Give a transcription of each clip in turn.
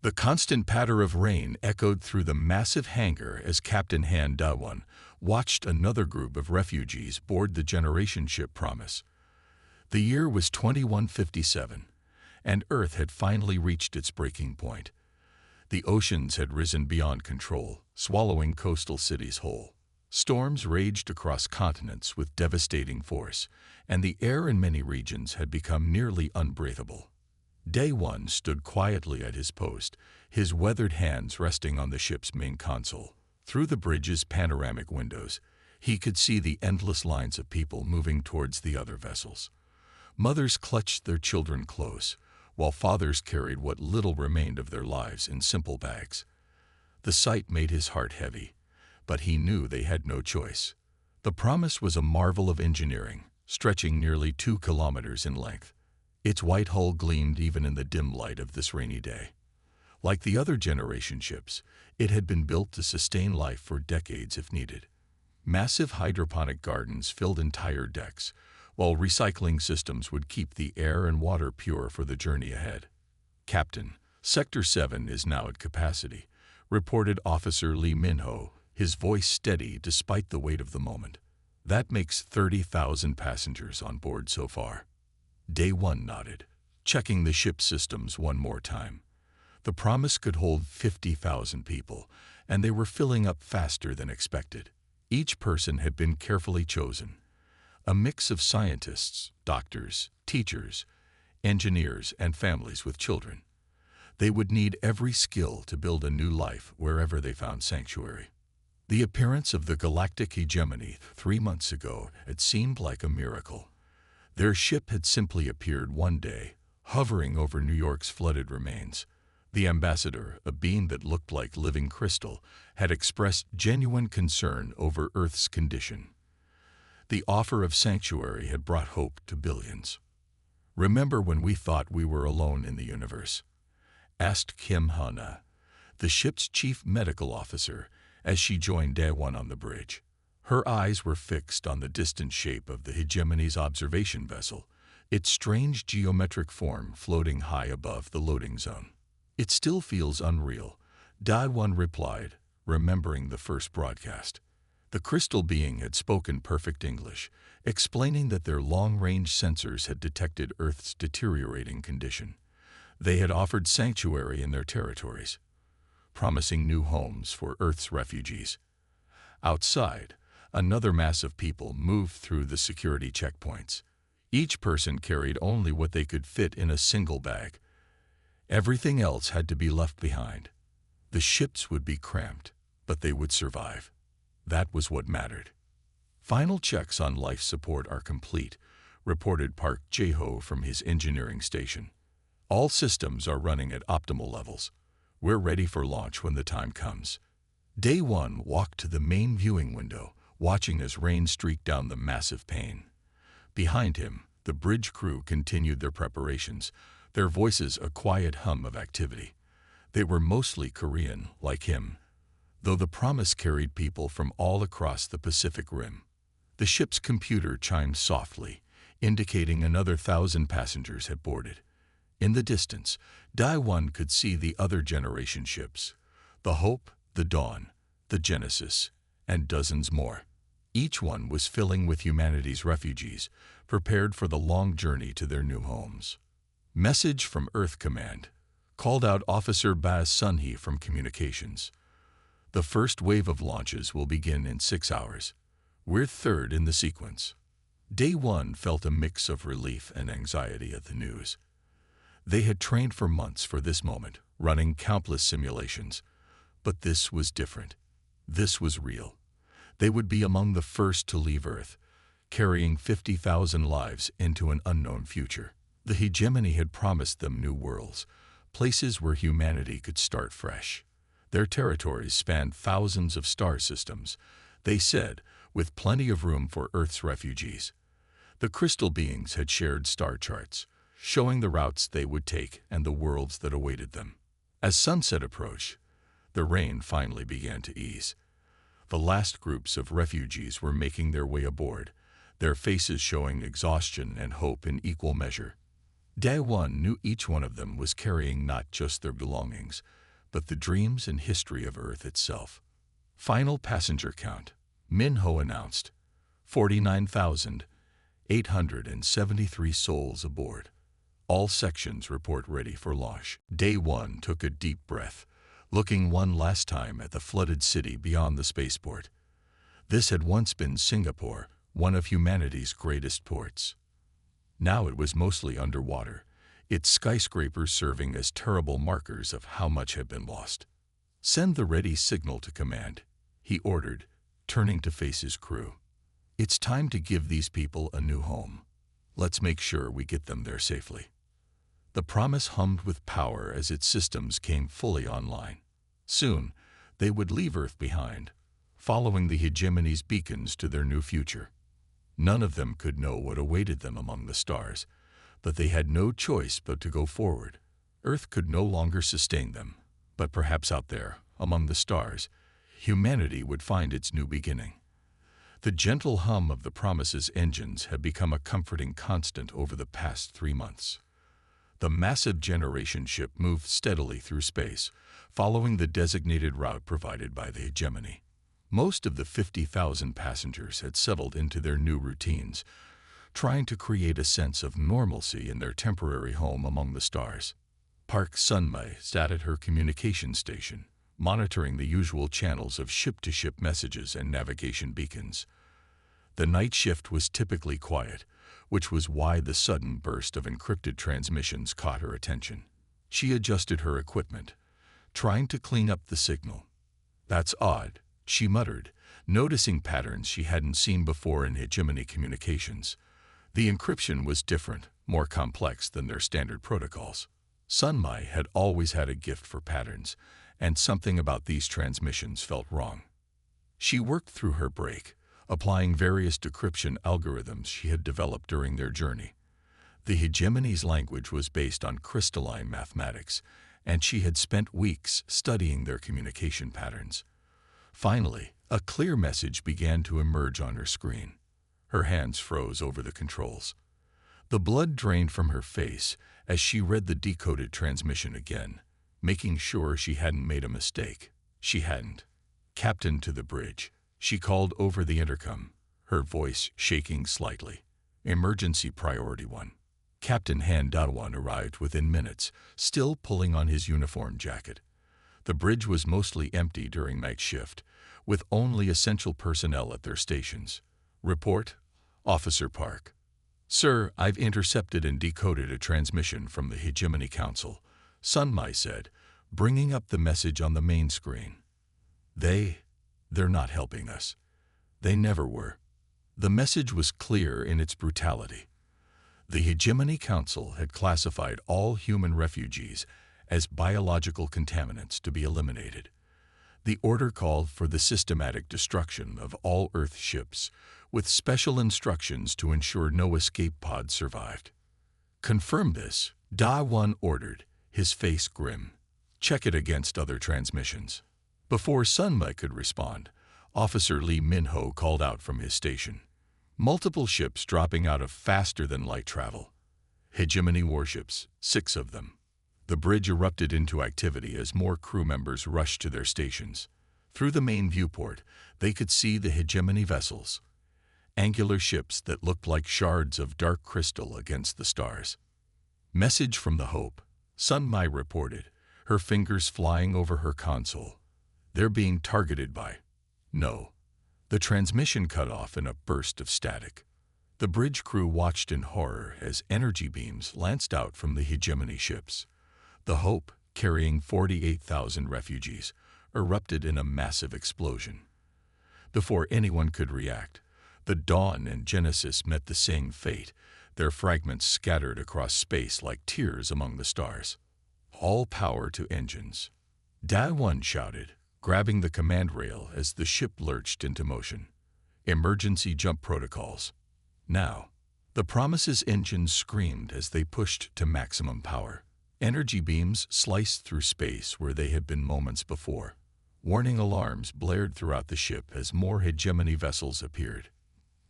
The constant patter of rain echoed through the massive hangar as Captain Han Da-won watched another group of refugees board the generation ship Promise. The year was 2157, and Earth had finally reached its breaking point. The oceans had risen beyond control, swallowing coastal cities whole. Storms raged across continents with devastating force, and the air in many regions had become nearly unbreathable. Day One stood quietly at his post, his weathered hands resting on the ship's main console. Through the bridge's panoramic windows, he could see the endless lines of people moving towards the other vessels. Mothers clutched their children close, while fathers carried what little remained of their lives in simple bags. The sight made his heart heavy, but he knew they had no choice. The Promise was a marvel of engineering, stretching nearly 2 kilometers in length. Its white hull gleamed even in the dim light of this rainy day. Like the other generation ships, it had been built to sustain life for decades if needed. Massive hydroponic gardens filled entire decks, while recycling systems would keep the air and water pure for the journey ahead. "Captain, Sector 7 is now at capacity," reported Officer Lee Min-ho, his voice steady despite the weight of the moment. "That makes 30,000 passengers on board so far." Day One nodded, checking the ship's systems one more time. The Promise could hold 50,000 people, and they were filling up faster than expected. Each person had been carefully chosen. A mix of scientists, doctors, teachers, engineers, and families with children. They would need every skill to build a new life wherever they found sanctuary. The appearance of the Galactic Hegemony 3 months ago had seemed like a miracle. Their ship had simply appeared one day, hovering over New York's flooded remains. The ambassador, a being that looked like living crystal, had expressed genuine concern over Earth's condition. The offer of sanctuary had brought hope to billions. "Remember when we thought we were alone in the universe?" asked Kim Ha-na, the ship's chief medical officer, as she joined Day One on the bridge. Her eyes were fixed on the distant shape of the Hegemony's observation vessel, its strange geometric form floating high above the loading zone. "It still feels unreal," Day One replied, remembering the first broadcast. The crystal being had spoken perfect English, explaining that their long-range sensors had detected Earth's deteriorating condition. They had offered sanctuary in their territories, promising new homes for Earth's refugees. Outside, another mass of people moved through the security checkpoints. Each person carried only what they could fit in a single bag. Everything else had to be left behind. The ships would be cramped, but they would survive. That was what mattered. "Final checks on life support are complete," reported Park Jae-ho from his engineering station. "All systems are running at optimal levels. We're ready for launch when the time comes." Day One walked to the main viewing window, watching as rain streaked down the massive pane. Behind him, the bridge crew continued their preparations, their voices a quiet hum of activity. They were mostly Korean, like him, though the Promise carried people from all across the Pacific Rim. The ship's computer chimed softly, indicating another 1,000 passengers had boarded. In the distance, Day One could see the other generation ships, the Hope, the Dawn, the Genesis, and dozens more. Each one was filling with humanity's refugees, prepared for the long journey to their new homes. "Message from Earth Command," called out Officer Baz Sunhee from Communications. "The first wave of launches will begin in 6 hours. We're third in the sequence." Day One felt a mix of relief and anxiety at the news. They had trained for months for this moment, running countless simulations. But this was different. This was real. They would be among the first to leave Earth, carrying 50,000 lives into an unknown future. The Hegemony had promised them new worlds, places where humanity could start fresh. Their territories spanned thousands of star systems, they said, with plenty of room for Earth's refugees. The crystal beings had shared star charts, showing the routes they would take and the worlds that awaited them. As sunset approached, the rain finally began to ease. The last groups of refugees were making their way aboard, their faces showing exhaustion and hope in equal measure. Day One knew each one of them was carrying not just their belongings, but the dreams and history of Earth itself. Final passenger count, Minho announced. 49,873 souls aboard. All sections report ready for launch. Day One took a deep breath, looking one last time at the flooded city beyond the spaceport. This had once been Singapore, one of humanity's greatest ports. Now it was mostly underwater, its skyscrapers serving as terrible markers of how much had been lost. "Send the ready signal to command," he ordered, turning to face his crew. "It's time to give these people a new home. Let's make sure we get them there safely." The Promise hummed with power as its systems came fully online. Soon, they would leave Earth behind, following the hegemony's beacons to their new future. None of them could know what awaited them among the stars, but they had no choice but to go forward. Earth could no longer sustain them, but perhaps out there, among the stars, humanity would find its new beginning. The gentle hum of the Promise's engines had become a comforting constant over the past 3 months. The massive generation ship moved steadily through space, following the designated route provided by the hegemony. Most of the 50,000 passengers had settled into their new routines, trying to create a sense of normalcy in their temporary home among the stars. Park Sun-mai sat at her communication station, monitoring the usual channels of ship-to-ship messages and navigation beacons. The night shift was typically quiet, which was why the sudden burst of encrypted transmissions caught her attention. She adjusted her equipment, trying to clean up the signal. "That's odd," she muttered, noticing patterns she hadn't seen before in hegemony communications. The encryption was different, more complex than their standard protocols. Sun-mai had always had a gift for patterns, and something about these transmissions felt wrong. She worked through her break, applying various decryption algorithms she had developed during their journey. The hegemony's language was based on crystalline mathematics, and she had spent weeks studying their communication patterns. Finally, a clear message began to emerge on her screen. Her hands froze over the controls. The blood drained from her face as she read the decoded transmission again, making sure she hadn't made a mistake. She hadn't. "Captain to the bridge," she called over the intercom, her voice shaking slightly. "Emergency priority 1. Captain Han Da-won arrived within minutes, still pulling on his uniform jacket. The bridge was mostly empty during night shift, with only essential personnel at their stations. "Report, Officer Park." "Sir, I've intercepted and decoded a transmission from the Hegemony Council," Sun-mai said, bringing up the message on the main screen. They're not helping us. They never were." The message was clear in its brutality. The Hegemony Council had classified all human refugees as biological contaminants to be eliminated. The order called for the systematic destruction of all Earth ships, with special instructions to ensure no escape pods survived. "Confirm this," Da-won ordered, his face grim. "Check it against other transmissions." Before Sun-mai could respond, Officer Lee Min-ho called out from his station. "Multiple ships dropping out of faster-than-light travel. Hegemony warships, 6 of them." The bridge erupted into activity as more crew members rushed to their stations. Through the main viewport, they could see the hegemony vessels, angular ships that looked like shards of dark crystal against the stars. "Message from the Hope," Sun-mai reported, her fingers flying over her console. "They're being targeted by—" No. The transmission cut off in a burst of static. The bridge crew watched in horror as energy beams lanced out from the hegemony ships. The Hope, carrying 48,000 refugees, erupted in a massive explosion. Before anyone could react, the Dawn and Genesis met the same fate, their fragments scattered across space like tears among the stars. "All power to engines," Da-won shouted, grabbing the command rail as the ship lurched into motion. "Emergency jump protocols. Now." The Promise's engines screamed as they pushed to maximum power. Energy beams sliced through space where they had been moments before. Warning alarms blared throughout the ship as more hegemony vessels appeared.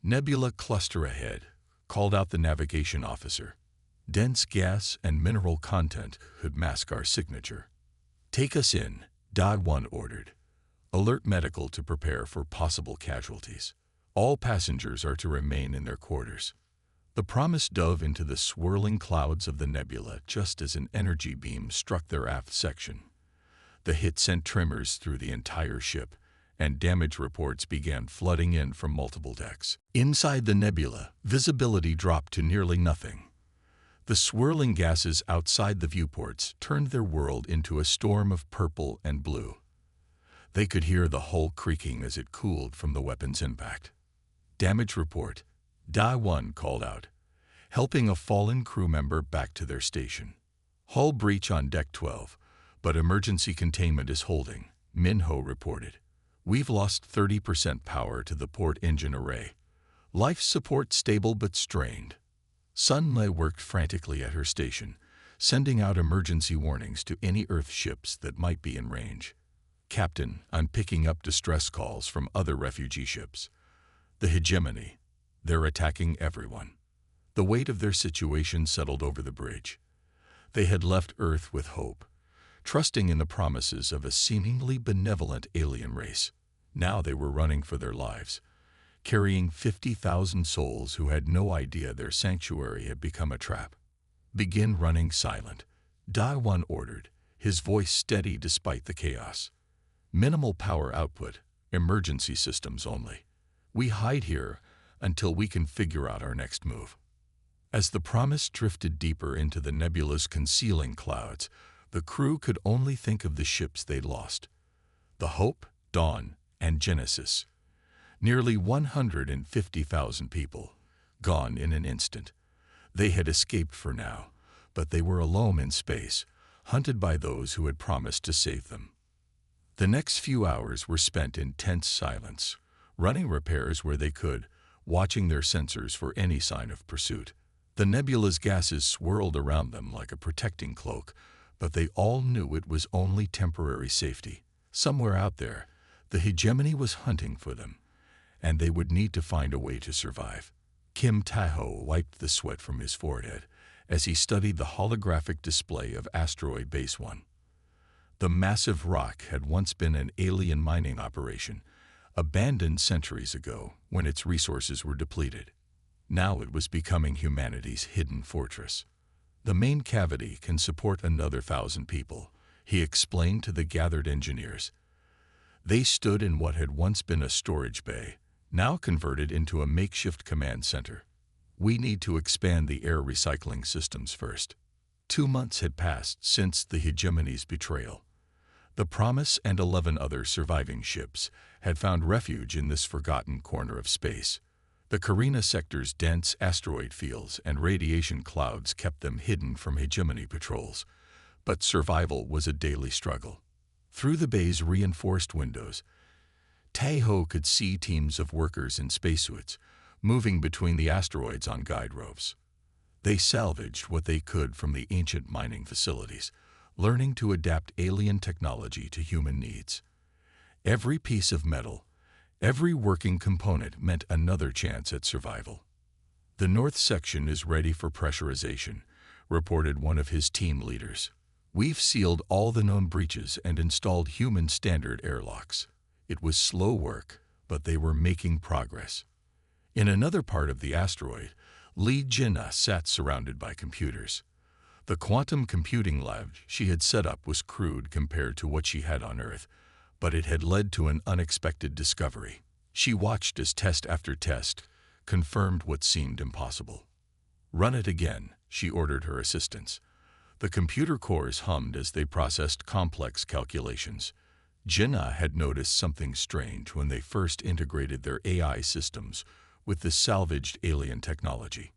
"Nebula cluster ahead," called out the navigation officer. Dense gas and mineral content could mask our signature. "Take us in," Da-1 ordered. "Alert medical to prepare for possible casualties. All passengers are to remain in their quarters." The Promise dove into the swirling clouds of the nebula just as an energy beam struck their aft section. The hit sent tremors through the entire ship, and damage reports began flooding in from multiple decks. Inside the nebula, visibility dropped to nearly nothing. The swirling gases outside the viewports turned their world into a storm of purple and blue. They could hear the hull creaking as it cooled from the weapon's impact. "Damage report," Da-1 called out, helping a fallen crew member back to their station. "Hull breach on Deck 12, but emergency containment is holding," Minho reported. "We've lost 30% power to the port engine array. Life support stable but strained." Sunlay worked frantically at her station, sending out emergency warnings to any Earth ships that might be in range. "Captain, I'm picking up distress calls from other refugee ships. The hegemony. They're attacking everyone." The weight of their situation settled over the bridge. They had left Earth with hope, trusting in the promises of a seemingly benevolent alien race. Now they were running for their lives, carrying 50,000 souls who had no idea their sanctuary had become a trap. "Begin running silent," Da-1 ordered, his voice steady despite the chaos. "Minimal power output, emergency systems only. We hide here until we can figure out our next move." As the Promise drifted deeper into the nebula's concealing clouds, the crew could only think of the ships they'd lost. The Hope, Dawn, and Genesis. Nearly 150,000 people, gone in an instant. They had escaped for now, but they were alone in space, hunted by those who had promised to save them. The next few hours were spent in tense silence, running repairs where they could, watching their sensors for any sign of pursuit. The nebula's gases swirled around them like a protecting cloak, but they all knew it was only temporary safety. Somewhere out there, the hegemony was hunting for them, and they would need to find a way to survive. Kim Tahoe wiped the sweat from his forehead as he studied the holographic display of Asteroid Base 1. The massive rock had once been an alien mining operation, abandoned centuries ago when its resources were depleted. Now it was becoming humanity's hidden fortress. "The main cavity can support another 1,000 people," he explained to the gathered engineers. They stood in what had once been a storage bay, now converted into a makeshift command center. "We need to expand the air recycling systems first." 2 months had passed since the hegemony's betrayal. The Promise and 11 other surviving ships had found refuge in this forgotten corner of space. The Carina sector's dense asteroid fields and radiation clouds kept them hidden from hegemony patrols, but survival was a daily struggle. Through the bay's reinforced windows, Tahoe could see teams of workers in spacesuits moving between the asteroids on guide ropes. They salvaged what they could from the ancient mining facilities, learning to adapt alien technology to human needs. Every piece of metal, every working component meant another chance at survival. "The north section is ready for pressurization," reported one of his team leaders. "We've sealed all the known breaches and installed human standard airlocks." It was slow work, but they were making progress. In another part of the asteroid, Lee Jinnah sat surrounded by computers. The quantum computing lab she had set up was crude compared to what she had on Earth, but it had led to an unexpected discovery. She watched as test after test confirmed what seemed impossible. "Run it again," she ordered her assistants. The computer cores hummed as they processed complex calculations. Jinnah had noticed something strange when they first integrated their AI systems with the salvaged alien technology.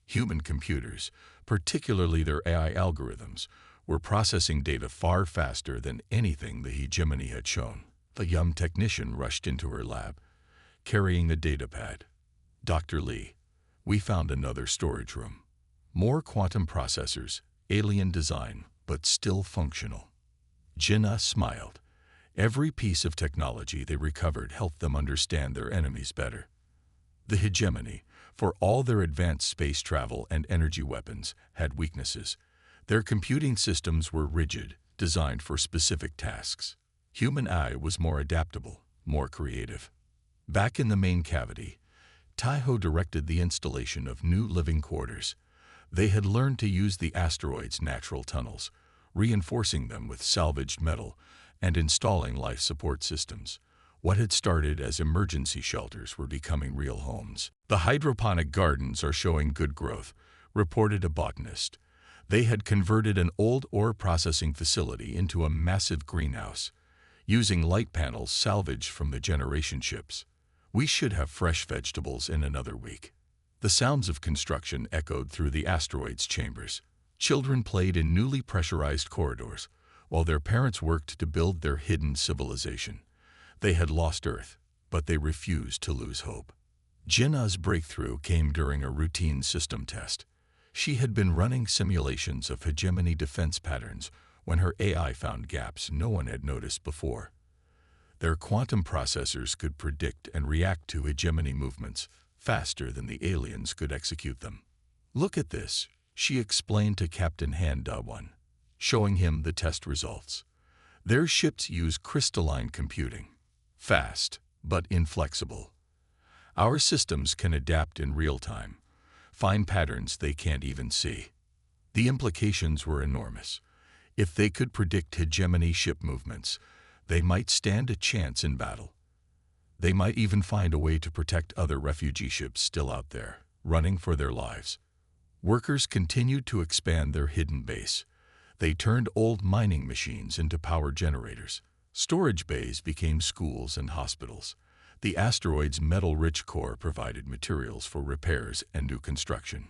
Human computers, particularly their AI algorithms, were processing data far faster than anything the hegemony had shown. The young technician rushed into her lab, carrying the datapad. "Dr. Lee, we found another storage room. More quantum processors, alien design, but still functional." Jinnah smiled. Every piece of technology they recovered helped them understand their enemies better. The hegemony, for all their advanced space travel and energy weapons had weaknesses. Their computing systems were rigid, designed for specific tasks. Human AI was more adaptable, more creative. Back in the main cavity, Taiho directed the installation of new living quarters. They had learned to use the asteroid's natural tunnels, reinforcing them with salvaged metal and installing life support systems. What had started as emergency shelters were becoming real homes. The hydroponic gardens are showing good growth, reported a botanist. They had converted an old ore processing facility into a massive greenhouse, using light panels salvaged from the generation ships. We should have fresh vegetables in another week. The sounds of construction echoed through the asteroid's chambers. Children played in newly pressurized corridors, while their parents worked to build their hidden civilization. They had lost Earth, but they refused to lose hope. Jinna's breakthrough came during a routine system test. She had been running simulations of hegemony defense patterns when her AI found gaps no one had noticed before. Their quantum processors could predict and react to hegemony movements faster than the aliens could execute them. "Look at this," she explained to Captain Han Da-1, showing him the test results. Their ships use crystalline computing, fast but inflexible. Our systems can adapt in real time, find patterns they can't even see. The implications were enormous. If they could predict hegemony ship movements, they might stand a chance in battle. They might even find a way to protect other refugee ships still out there, running for their lives. Workers continued to expand their hidden base. They turned old mining machines into power generators. Storage bays became schools and hospitals. The asteroid's metal-rich core provided materials for repairs and new construction.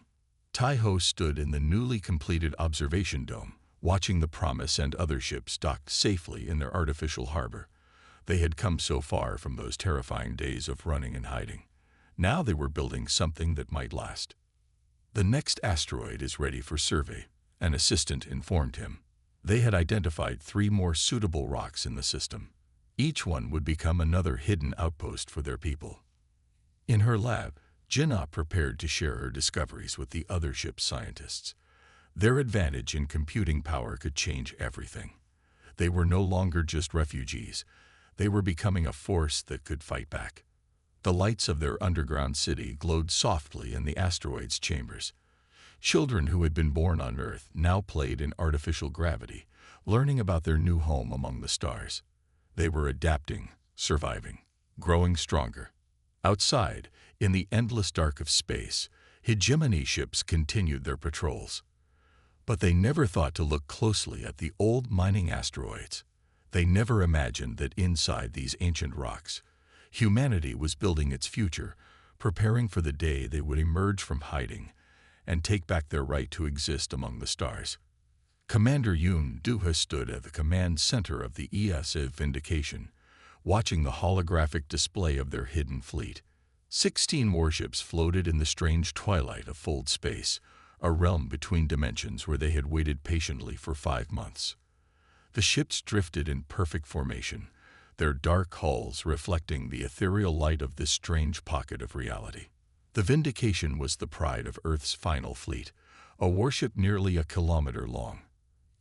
Taiho stood in the newly completed observation dome, watching the Promise and other ships dock safely in their artificial harbor. They had come so far from those terrifying days of running and hiding. Now they were building something that might last. "The next asteroid is ready for survey," an assistant informed him. They had identified 3 more suitable rocks in the system. Each one would become another hidden outpost for their people. In her lab, Jinna prepared to share her discoveries with the other ship's scientists. Their advantage in computing power could change everything. They were no longer just refugees. They were becoming a force that could fight back. The lights of their underground city glowed softly in the asteroid's chambers. Children who had been born on Earth now played in artificial gravity, learning about their new home among the stars. They were adapting, surviving, growing stronger. Outside, in the endless dark of space, hegemony ships continued their patrols. But they never thought to look closely at the old mining asteroids. They never imagined that inside these ancient rocks, humanity was building its future, preparing for the day they would emerge from hiding and take back their right to exist among the stars. Commander Yoon Duha stood at the command center of the ESA Vindication, watching the holographic display of their hidden fleet. 16 warships floated in the strange twilight of fold space, a realm between dimensions where they had waited patiently for 5 months. The ships drifted in perfect formation, their dark hulls reflecting the ethereal light of this strange pocket of reality. The Vindication was the pride of Earth's final fleet, a warship nearly a kilometer long.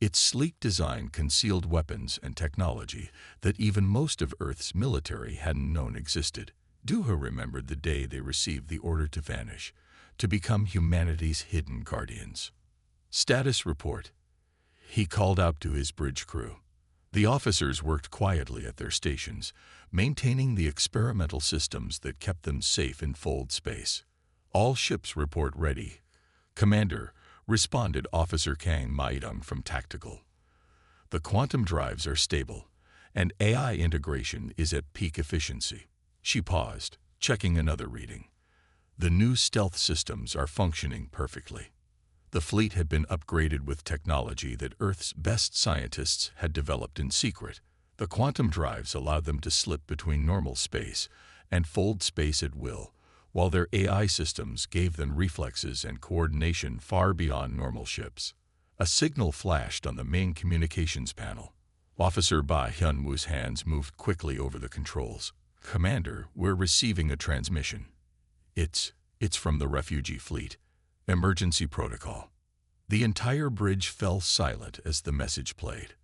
Its sleek design concealed weapons and technology that even most of Earth's military hadn't known existed. Duha remembered the day they received the order to vanish, to become humanity's hidden guardians. "Status report," he called out to his bridge crew. The officers worked quietly at their stations, maintaining the experimental systems that kept them safe in fold space. "All ships report ready, Commander," responded Officer Kang Maidong from Tactical. "The quantum drives are stable, and AI integration is at peak efficiency." She paused, checking another reading. "The new stealth systems are functioning perfectly." The fleet had been upgraded with technology that Earth's best scientists had developed in secret. The quantum drives allowed them to slip between normal space and fold space at will, while their AI systems gave them reflexes and coordination far beyond normal ships. A signal flashed on the main communications panel. Officer Ba Hyun-woo's hands moved quickly over the controls. "Commander, we're receiving a transmission." It's It's from the refugee fleet. Emergency protocol. The entire bridge fell silent as the message played.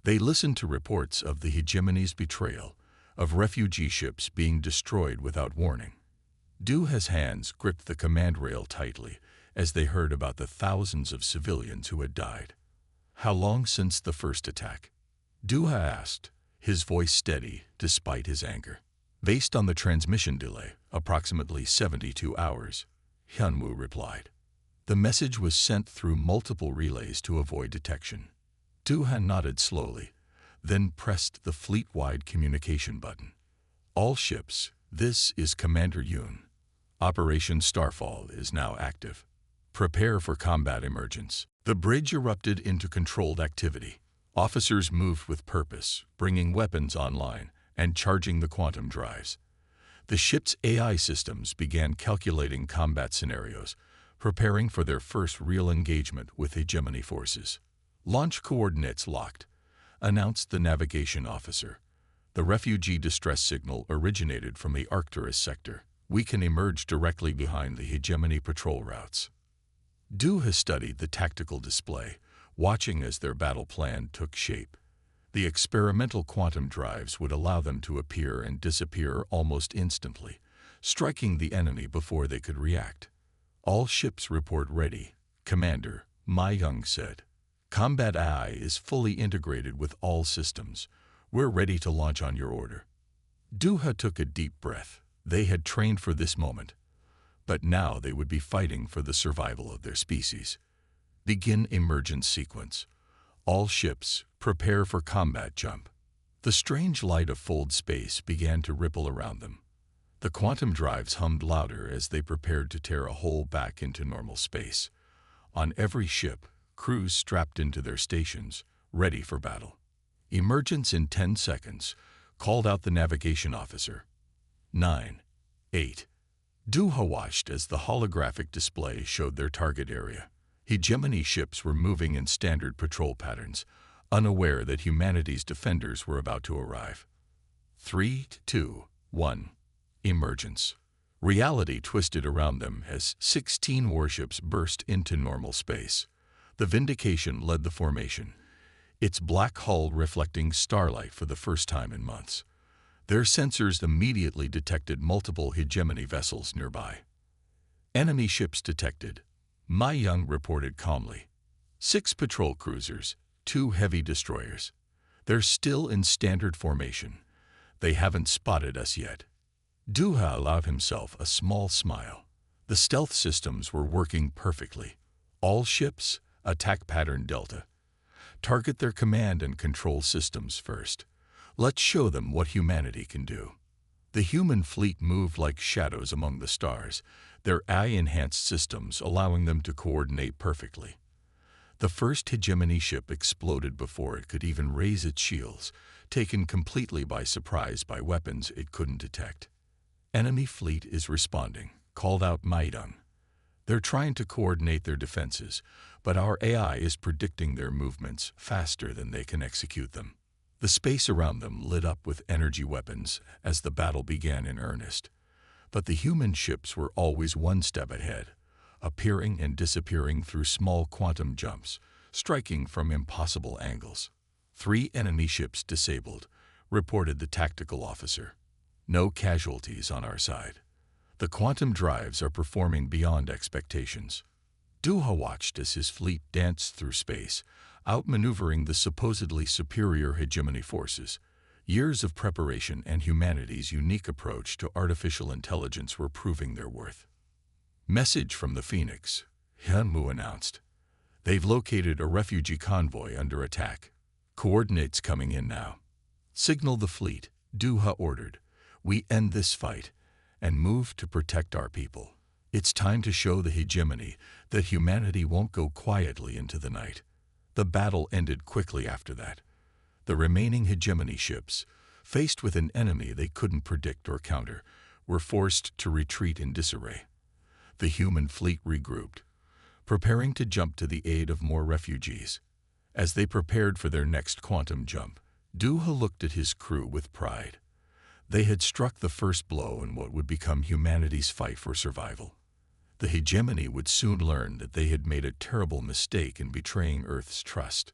They listened to reports of the hegemony's betrayal, of refugee ships being destroyed without warning. Duha's hands gripped the command rail tightly as they heard about the thousands of civilians who had died. How long since the first attack? Duha asked, his voice steady despite his anger. Based on the transmission delay, approximately 72 hours, Hyunwoo replied. The message was sent through multiple relays to avoid detection. Duha nodded slowly, then pressed the fleet-wide communication button. All ships, this is Commander Yoon. Operation Starfall is now active. Prepare for combat emergence. The bridge erupted into controlled activity. Officers moved with purpose, bringing weapons online and charging the quantum drives. The ship's AI systems began calculating combat scenarios, preparing for their first real engagement with hegemony forces. Launch coordinates locked, announced the navigation officer. The refugee distress signal originated from the Arcturus sector. We can emerge directly behind the hegemony patrol routes. Duha studied the tactical display, watching as their battle plan took shape. The experimental quantum drives would allow them to appear and disappear almost instantly, striking the enemy before they could react. All ships report ready, Commander, Ma Young said. Combat AI is fully integrated with all systems. We're ready to launch on your order. Duha took a deep breath. They had trained for this moment, but now they would be fighting for the survival of their species. Begin emergence sequence. All ships, prepare for combat jump. The strange light of fold space began to ripple around them. The quantum drives hummed louder as they prepared to tear a hole back into normal space. On every ship, crews strapped into their stations, ready for battle. Emergence in 10 seconds, called out the navigation officer. 9, 8. Duha watched as the holographic display showed their target area. Hegemony ships were moving in standard patrol patterns, unaware that humanity's defenders were about to arrive. 3, 2, 1. Emergence. Reality twisted around them as 16 warships burst into normal space. The Vindication led the formation, its black hull reflecting starlight for the first time in months. Their sensors immediately detected multiple hegemony vessels nearby. Enemy ships detected, Ma Young reported calmly. 6 patrol cruisers, 2 heavy destroyers. They're still in standard formation. They haven't spotted us yet. Duha allowed himself a small smile. The stealth systems were working perfectly. All ships, attack pattern Delta. Target their command and control systems first. Let's show them what humanity can do. The human fleet moved like shadows among the stars, their AI-enhanced systems allowing them to coordinate perfectly. The first hegemony ship exploded before it could even raise its shields, taken completely by surprise by weapons it couldn't detect. Enemy fleet is responding, called out Maidong. They're trying to coordinate their defenses, but our AI is predicting their movements faster than they can execute them. The space around them lit up with energy weapons as the battle began in earnest. But the human ships were always one step ahead, appearing and disappearing through small quantum jumps, striking from impossible angles. 3 enemy ships disabled, reported the tactical officer. No casualties on our side. The quantum drives are performing beyond expectations. Duha watched as his fleet danced through space, outmaneuvering the supposedly superior hegemony forces. Years of preparation and humanity's unique approach to artificial intelligence were proving their worth. Message from the Phoenix, Hyunwoo announced. They've located a refugee convoy under attack. Coordinates coming in now. Signal the fleet, Duha ordered. We end this fight and move to protect our people. It's time to show the hegemony that humanity won't go quietly into the night. The battle ended quickly after that. The remaining hegemony ships, faced with an enemy they couldn't predict or counter, were forced to retreat in disarray. The human fleet regrouped, preparing to jump to the aid of more refugees. As they prepared for their next quantum jump, Duha looked at his crew with pride. They had struck the first blow in what would become humanity's fight for survival. The hegemony would soon learn that they had made a terrible mistake in betraying Earth's trust.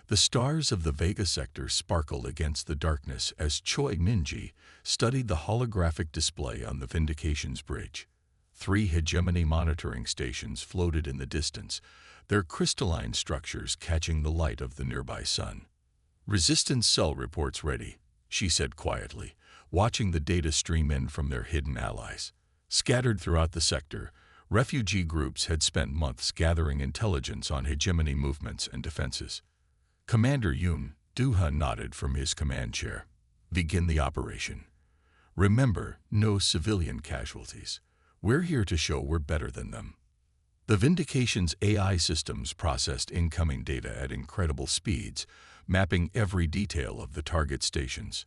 The stars of the Vega sector sparkled against the darkness as Choi Minji studied the holographic display on the Vindication's bridge. 3 hegemony monitoring stations floated in the distance, their crystalline structures catching the light of the nearby sun. "Resistance cell reports ready," she said quietly, watching the data stream in from their hidden allies. Scattered throughout the sector, refugee groups had spent months gathering intelligence on hegemony movements and defenses. Commander Yoon Duha nodded from his command chair. "Begin the operation. Remember, no civilian casualties. We're here to show we're better than them." The Vindication's AI systems processed incoming data at incredible speeds, mapping every detail of the target stations.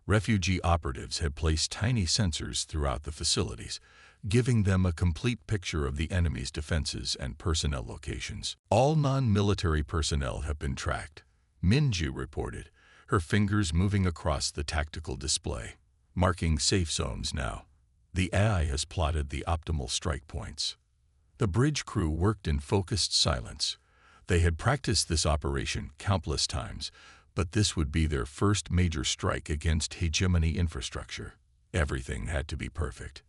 Refugee operatives had placed tiny sensors throughout the facilities, giving them a complete picture of the enemy's defenses and personnel locations. "All non-military personnel have been tracked," Minji reported, her fingers moving across the tactical display. "Marking safe zones now. The AI has plotted the optimal strike points." The bridge crew worked in focused silence. They had practiced this operation countless times, but this would be their first major strike against hegemony infrastructure. Everything had to be perfect.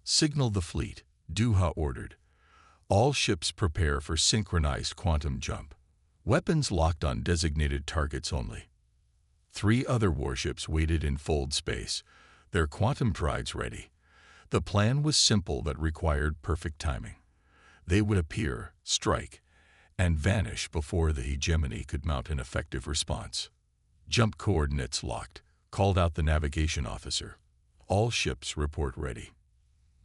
"Signal the fleet," Duha ordered. "All ships prepare for synchronized quantum jump. Weapons locked on designated targets only." 3 other warships waited in fold space, their quantum trides ready. The plan was simple but required perfect timing. They would appear, strike, and vanish before the hegemony could mount an effective response. "Jump coordinates locked," called out the navigation officer. "All ships report ready."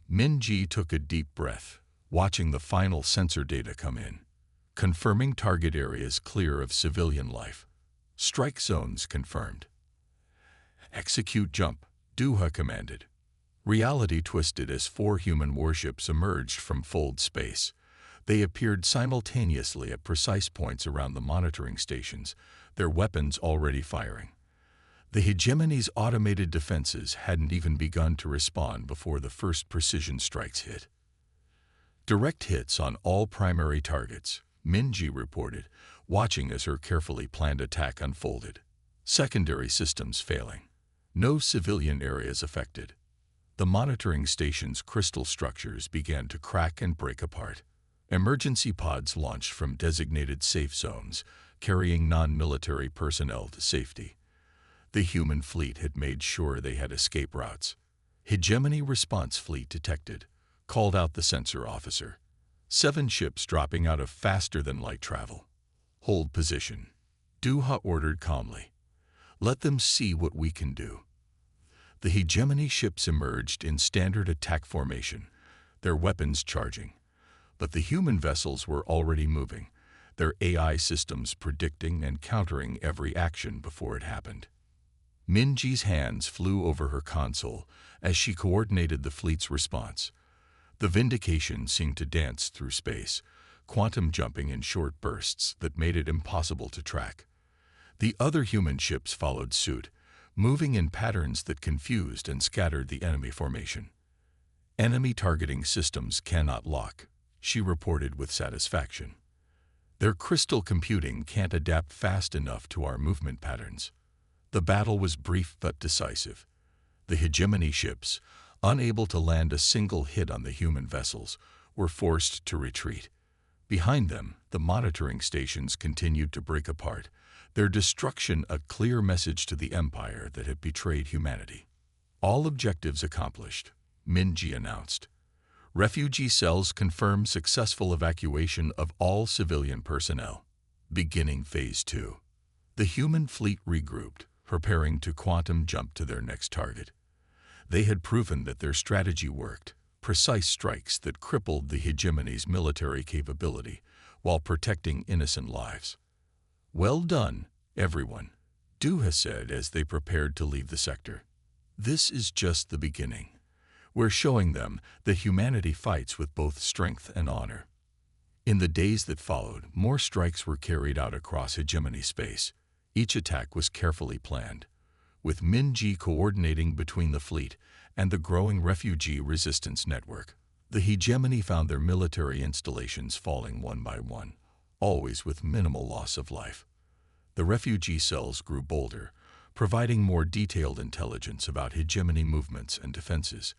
Minji took a deep breath, watching the final sensor data come in, confirming target areas clear of civilian life. "Strike zones confirmed." "Execute jump," Duha commanded. Reality twisted as 4 human warships emerged from fold space. They appeared simultaneously at precise points around the monitoring stations, their weapons already firing. The hegemony's automated defenses hadn't even begun to respond before the first precision strikes hit. "Direct hits on all primary targets," Minji reported, watching as her carefully planned attack unfolded. "Secondary systems failing. No civilian areas affected." The monitoring station's crystal structures began to crack and break apart. Emergency pods launched from designated safe zones, carrying non-military personnel to safety. The human fleet had made sure they had escape routes. "Hegemony response fleet detected," called out the sensor officer. 7 ships dropping out of faster-than-light travel. "Hold position," Duha ordered calmly. "Let them see what we can do." The hegemony ships emerged in standard attack formation, their weapons charging. But the human vessels were already moving, their AI systems predicting and countering every action before it happened. Minji's hands flew over her console as she coordinated the fleet's response. The Vindication seemed to dance through space, quantum jumping in short bursts that made it impossible to track. The other human ships followed suit, moving in patterns that confused and scattered the enemy formation. "Enemy targeting systems cannot lock," she reported with satisfaction. "Their crystal computing can't adapt fast enough to our movement patterns." The battle was brief but decisive. The hegemony ships, unable to land a single hit on the human vessels, were forced to retreat. Behind them, the monitoring stations continued to break apart, their destruction a clear message to the Empire that had betrayed humanity. "All objectives accomplished," Minji announced. "Refugee cells confirm successful evacuation of all civilian personnel. Beginning Phase 2. The human fleet regrouped, preparing to quantum jump to their next target. They had proven that their strategy worked, precise strikes that crippled the hegemony's military capability while protecting innocent lives. "Well done, everyone," Duha said as they prepared to leave the sector. "This is just the beginning. We're showing them that humanity fights with both strength and honor." In the days that followed, more strikes were carried out across hegemony space. Each attack was carefully planned, with Minji coordinating between the fleet and the growing refugee resistance network. The hegemony found their military installations falling one by one, always with minimal loss of life. The refugee cells grew bolder, providing more detailed intelligence about hegemony movements and defenses.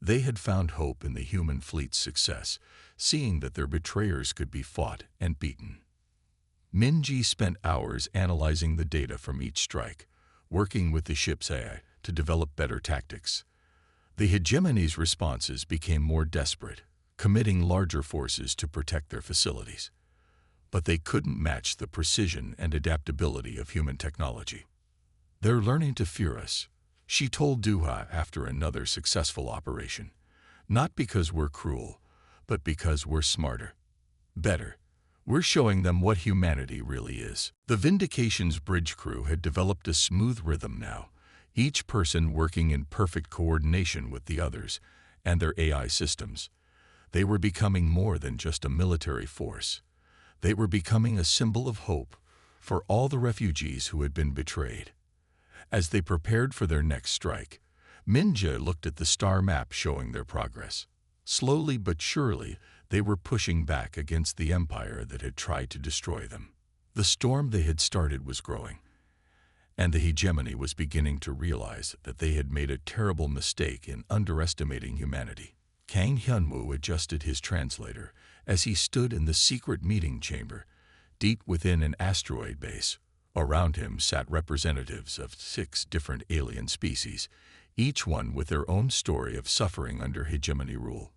They had found hope in the human fleet's success, seeing that their betrayers could be fought and beaten. Minji spent hours analyzing the data from each strike, working with the ship's AI to develop better tactics. The hegemony's responses became more desperate, committing larger forces to protect their facilities. But they couldn't match the precision and adaptability of human technology. "They're learning to fear us," she told Duha after another successful operation. "Not because we're cruel, but because we're smarter. Better. We're showing them what humanity really is." The Vindication's bridge crew had developed a smooth rhythm now, each person working in perfect coordination with the others and their AI systems. They were becoming more than just a military force. They were becoming a symbol of hope for all the refugees who had been betrayed. As they prepared for their next strike, Minja looked at the star map showing their progress. Slowly but surely, they were pushing back against the empire that had tried to destroy them. The storm they had started was growing, and the hegemony was beginning to realize that they had made a terrible mistake in underestimating humanity. Kang Hyunwoo adjusted his translator as he stood in the secret meeting chamber, deep within an asteroid base. Around him sat representatives of 6 different alien species, each one with their own story of suffering under hegemony rule.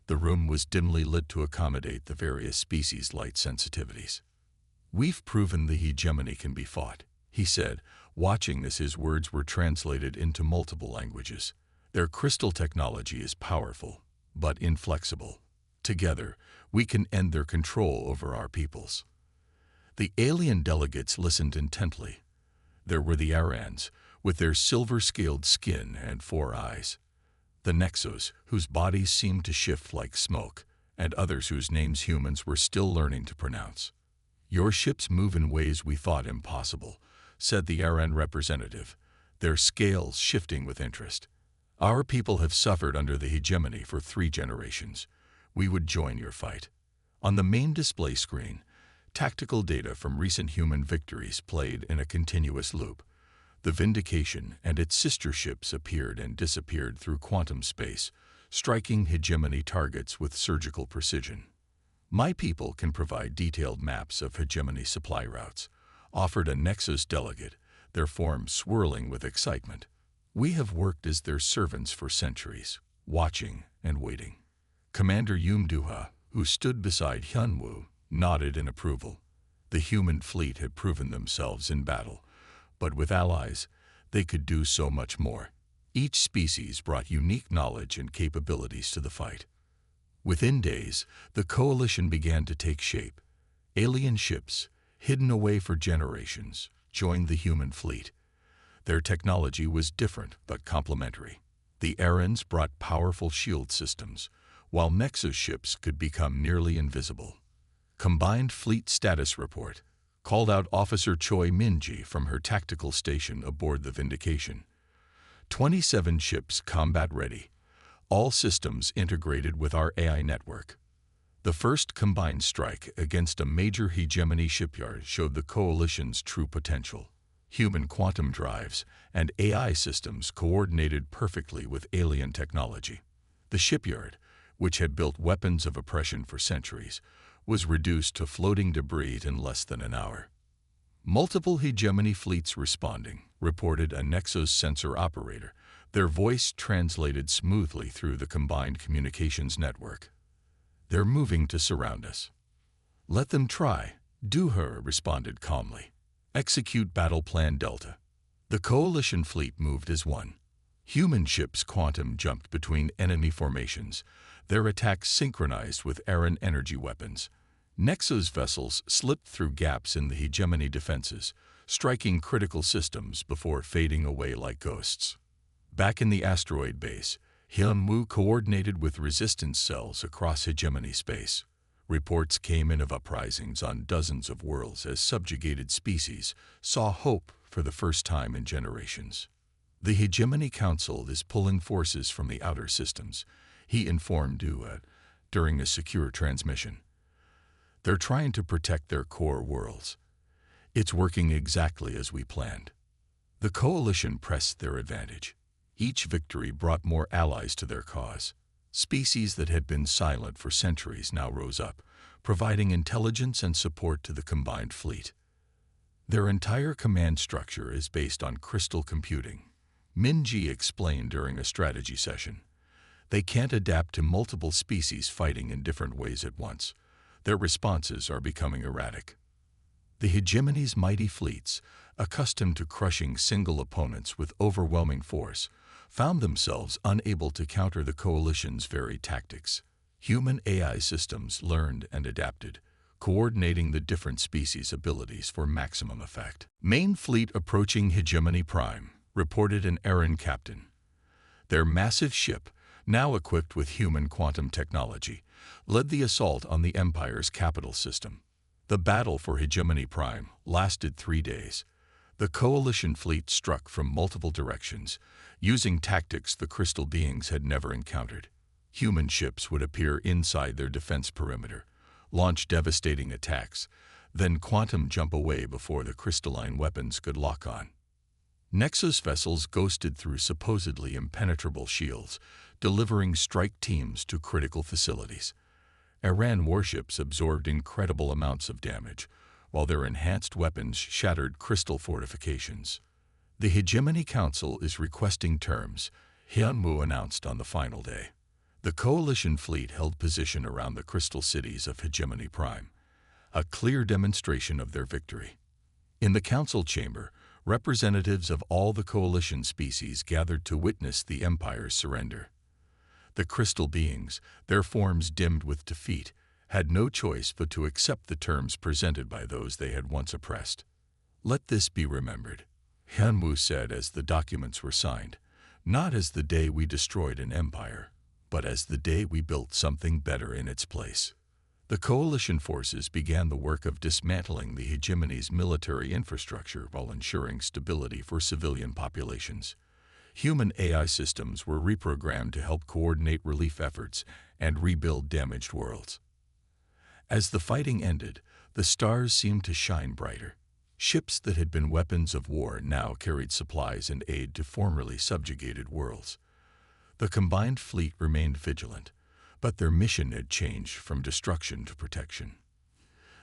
The room was dimly lit to accommodate the various species' light sensitivities. "We've proven the hegemony can be fought," he said, watching as his words were translated into multiple languages. "Their crystal technology is powerful, but inflexible. Together, we can end their control over our peoples." The alien delegates listened intently. There were the Arans, with their silver-scaled skin and 4 eyes. The Nexos, whose bodies seemed to shift like smoke, and others whose names humans were still learning to pronounce. "Your ships move in ways we thought impossible," said the Aran representative, their scales shifting with interest. "Our people have suffered under the hegemony for 3 generations. We would join your fight." On the main display screen, tactical data from recent human victories played in a continuous loop. The Vindication and its sister ships appeared and disappeared through quantum space, striking hegemony targets with surgical precision. "My people can provide detailed maps of hegemony supply routes," offered a Nexus delegate, their form swirling with excitement. "We have worked as their servants for centuries, watching and waiting." Commander Yumduha, who stood beside Hyunwoo, nodded in approval. The human fleet had proven themselves in battle, but with allies, they could do so much more. Each species brought unique knowledge and capabilities to the fight. Within days, the coalition began to take shape. Alien ships, hidden away for generations, joined the human fleet. Their technology was different but complementary. The Arans brought powerful shield systems, while Nexus ships could become nearly invisible. Combined Fleet Status Report called out Officer Choi Minji from her tactical station aboard the Vindication. 27 ships combat-ready, all systems integrated with our AI network. The first combined strike against a major hegemony shipyard showed the coalition's true potential. Human quantum drives and AI systems coordinated perfectly with alien technology. The shipyard, which had built weapons of oppression for centuries, was reduced to floating debris in less than an hour. "Multiple hegemony fleets responding," reported a Nexus sensor operator, their voice translated smoothly through the combined communications network. "They're moving to surround us." "Let them try," Duher responded calmly. "Execute Battle Plan Delta." The coalition fleet moved as one. Human ships quantum jumped between enemy formations, their attacks synchronized with Aran energy weapons. Nexus vessels slipped through gaps in the hegemony defenses, striking critical systems before fading away like ghosts. Back in the asteroid base, Hyunwoo coordinated with resistance cells across hegemony space. Reports came in of uprisings on dozens of worlds as subjugated species saw hope for the first time in generations. The Hegemony Council is pulling forces from the outer systems, he informed Duet during a secure transmission. They're trying to protect their core worlds. It's working exactly as we planned. The coalition pressed their advantage. Each victory brought more allies to their cause. Species that had been silent for centuries now rose up, providing intelligence and support to the combined fleet. Their entire command structure is based on crystal computing. Minji explained during a strategy session. They can't adapt to multiple species fighting in different ways at once. Their responses are becoming erratic. The hegemony's mighty fleets, accustomed to crushing single opponents with overwhelming force, found themselves unable to counter the coalition's very tactics. Human AI systems learned and adapted, coordinating the different species' abilities for maximum effect. Main fleet approaching Hegemony Prime, reported an errand captain. Their massive ship, now equipped with human quantum technology, led the assault on the Empire's capital system. The battle for Hegemony Prime lasted 3 days. The coalition fleet struck from multiple directions, using tactics the crystal beings had never encountered. Human ships would appear inside their defense perimeter, launch devastating attacks, then quantum jump away before the crystalline weapons could lock on. Nexus vessels ghosted through supposedly impenetrable shields, delivering strike teams to critical facilities. Iran warships absorbed incredible amounts of damage, while their enhanced weapons shattered crystal fortifications. The Hegemony Council is requesting terms, Hyunwoo announced on the final day. The coalition fleet held position around the crystal cities of Hegemony Prime, a clear demonstration of their victory. In the council chamber, representatives of all the coalition species gathered to witness the Empire's surrender. The crystal beings, their forms dimmed with defeat, had no choice but to accept the terms presented by those they had once oppressed. "Let this be remembered," Hyunwoo said as the documents were signed, "not as the day we destroyed an empire, but as the day we built something better in its place." The coalition forces began the work of dismantling the hegemony's military infrastructure while ensuring stability for civilian populations. Human AI systems were reprogrammed to help coordinate relief efforts and rebuild damaged worlds. As the fighting ended, the stars seemed to shine brighter. Ships that had been weapons of war now carried supplies and aid to formerly subjugated worlds. The combined fleet remained vigilant, but their mission had changed from destruction to protection.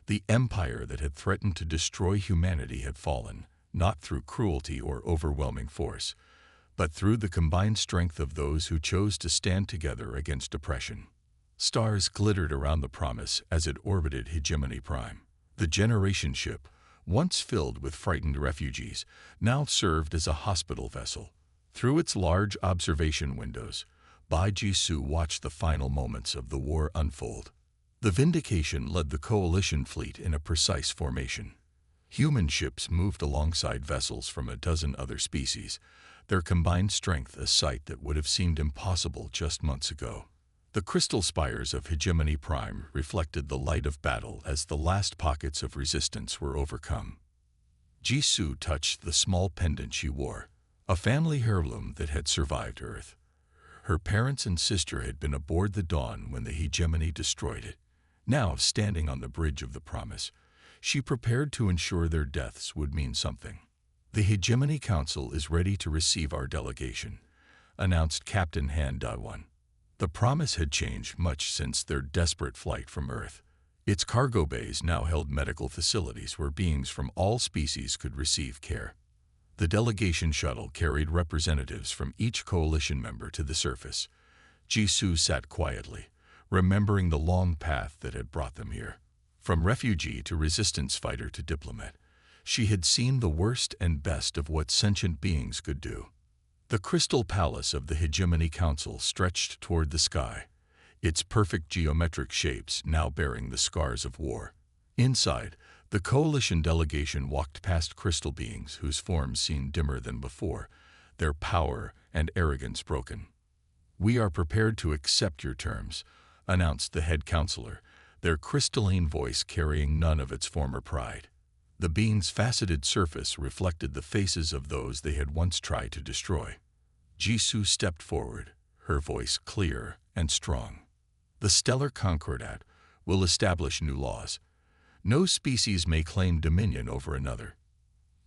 The empire that had threatened to destroy humanity had fallen, not through cruelty or overwhelming force, but through the combined strength of those who chose to stand together against oppression. Stars glittered around the Promise as it orbited Hegemony Prime. The Generation ship, once filled with frightened refugees, now served as a hospital vessel. Through its large observation windows, Bai Jisoo watched the final moments of the war unfold. The Vindication led the coalition fleet in a precise formation. Human ships moved alongside vessels from a dozen other species, their combined strength a sight that would have seemed impossible just months ago. The crystal spires of Hegemony Prime reflected the light of battle as the last pockets of resistance were overcome. Jisoo touched the small pendant she wore, a family heirloom that had survived Earth. Her parents and sister had been aboard the Dawn when the hegemony destroyed it. Now, standing on the bridge of the Promise, she prepared to ensure their deaths would mean something. "The Hegemony Council is ready to receive our delegation," announced Captain Han Da-won. The Promise had changed much since their desperate flight from Earth. Its cargo bays now held medical facilities where beings from all species could receive care. The delegation shuttle carried representatives from each coalition member to the surface. Jisoo sat quietly, remembering the long path that had brought them here. From refugee to resistance fighter to diplomat, she had seen the worst and best of what sentient beings could do. The crystal palace of the Hegemony Council stretched toward the sky, its perfect geometric shapes now bearing the scars of war. Inside, the coalition delegation walked past crystal beings whose forms seemed dimmer than before, their power and arrogance broken. "We are prepared to accept your terms," announced the head counselor, their crystalline voice carrying none of its former pride. The being's faceted surface reflected the faces of those they had once tried to destroy. Jisoo stepped forward, her voice clear and strong. The stellar concordat will establish new laws. No species may claim dominion over another.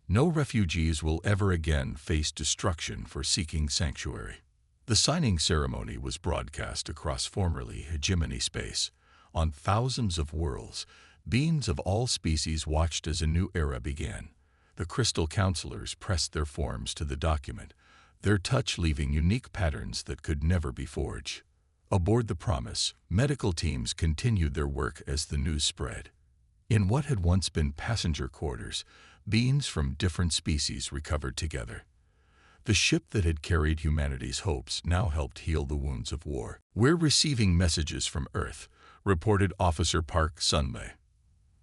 No refugees will ever again face destruction for seeking sanctuary. The signing ceremony was broadcast across formerly hegemony space. On thousands of worlds, beings of all species watched as a new era began. The crystal counselors pressed their forms to the document, their touch leaving unique patterns that could never be forged. Aboard the Promise, medical teams continued their work as the news spread. In what had once been passenger quarters, beings from different species recovered together. The ship that had carried humanity's hopes now helped heal the wounds of war. "We're receiving messages from Earth," reported Officer Park Sunmay.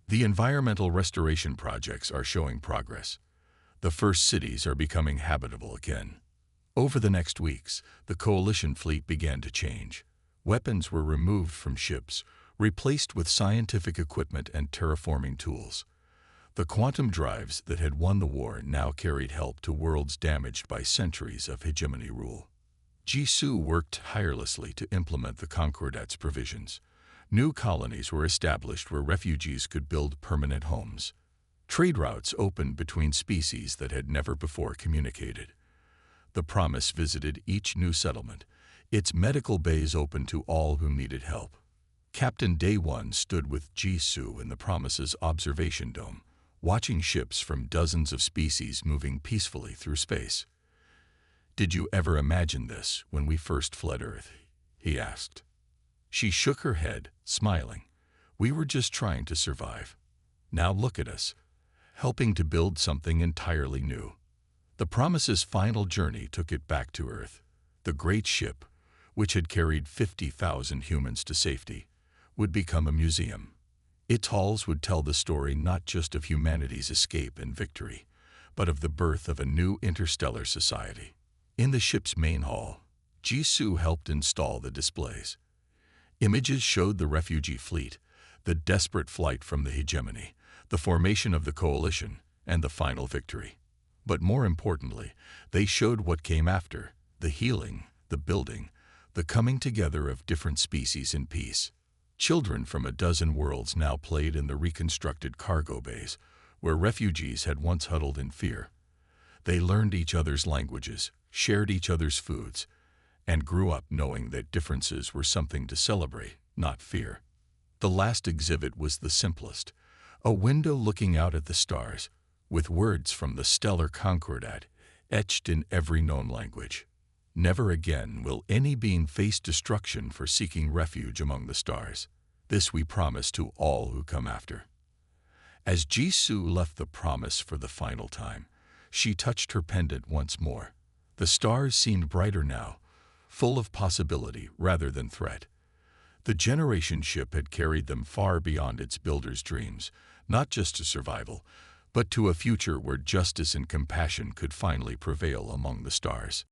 "The environmental restoration projects are showing progress. The first cities are becoming habitable again." Over the next weeks, the coalition fleet began to change. Weapons were removed from ships, replaced with scientific equipment and terraforming tools. The quantum drives that had won the war now carried help to worlds damaged by centuries of hegemony rule. Jisoo worked tirelessly to implement the Concordat's provisions. New colonies were established where refugees could build permanent homes. Trade routes opened between species that had never before communicated. The Promise visited each new settlement, its medical bays open to all who needed help. Captain Day One stood with Jisoo in the Promise's observation dome, watching ships from dozens of species moving peacefully through space. "Did you ever imagine this when we first fled Earth?" he asked. She shook her head, smiling. "We were just trying to survive. Now look at us, helping to build something entirely new." The Promise's final journey took it back to Earth. The great ship, which had carried 50,000 humans to safety, would become a museum. Its halls would tell the story not just of humanity's escape and victory, but of the birth of a new interstellar society. In the ship's main hall, Jisoo helped install the displays. Images showed the refugee fleet, the desperate flight from the hegemony, the formation of the coalition, and the final victory. But more importantly, they showed what came after: the healing, the building, the coming together of different species in peace. Children from a dozen worlds now played in the reconstructed cargo bays, where refugees had once huddled in fear. They learned each other's languages, shared each other's foods, and grew up knowing that differences were something to celebrate, not fear. The last exhibit was the simplest: a window looking out at the stars, with words from the stellar concordat etched in every known language. "Never again will any being face destruction for seeking refuge among the stars. This we promise to all who come after." As Jisoo left the Promise for the final time, she touched her pendant once more. The stars seemed brighter now, full of possibility rather than threat. The generation ship had carried them far beyond its builder's dreams, not just to survival, but to a future where justice and compassion could finally prevail among the stars.